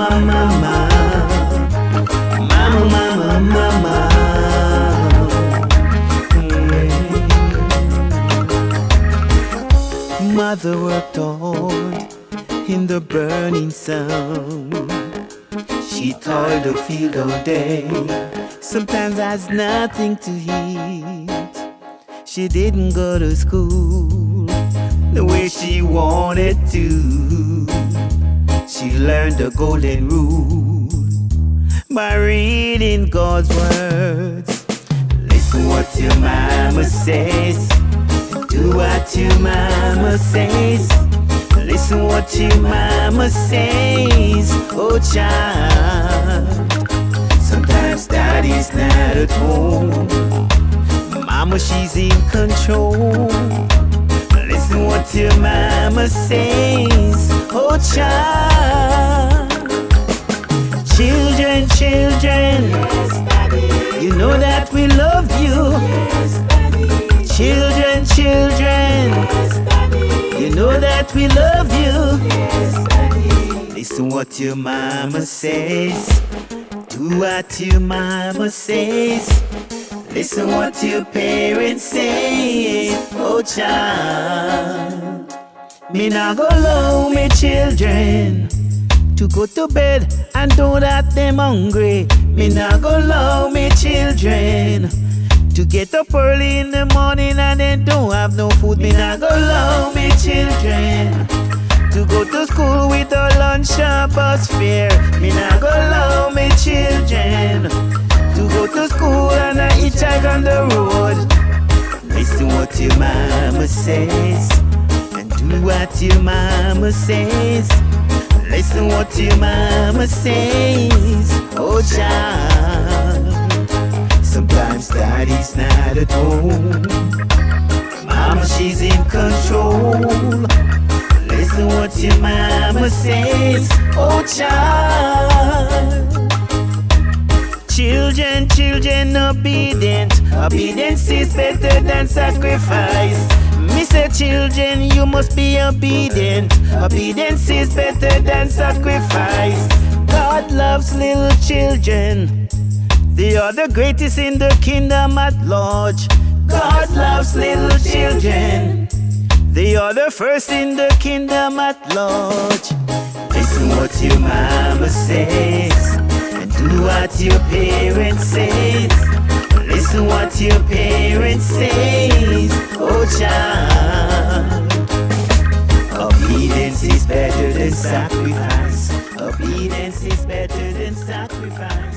mama, mama, mama, mama, mama. Mother worked hard in the burning sun. She toiled the field all day, sometimes has nothing to eat. She didn't go to school the way she wanted to. She learned the golden rule by reading God's words. Listen what your mama says, do what your mama says. Listen what your mama says, oh child. Sometimes daddy's not at home, mama she's in control. Listen what your mama says, oh child. Children, children, you know that we love you. Children, children, you know that we love you. Listen what your mama says, do what your mama says. Listen what your parents say, oh child. Me nah go allow me children to go to bed and know that them hungry. Me nah go allow me children to get up early in the morning and then don't have no food. Me nah go allow me children to go to school with a lunch or bus fare. Me nah go allow me children to go to school and a hitchhike on the road. Listen what your mama says and do what your mama says. Listen what your mama says, oh child. Sometimes daddy's not at home, mama she's in control. Listen what your mama says, oh child. Children, children, obedient. Obedience is better than sacrifice. Me say children, you must be obedient. Obedience is better than sacrifice. God loves little children, they are the greatest in the kingdom at large. God loves little children, they are the first in the kingdom at large. Listen what your mama says and do what your parents say. Listen what your parents say, oh child. Obedience is better than sacrifice. Obedience is better than sacrifice.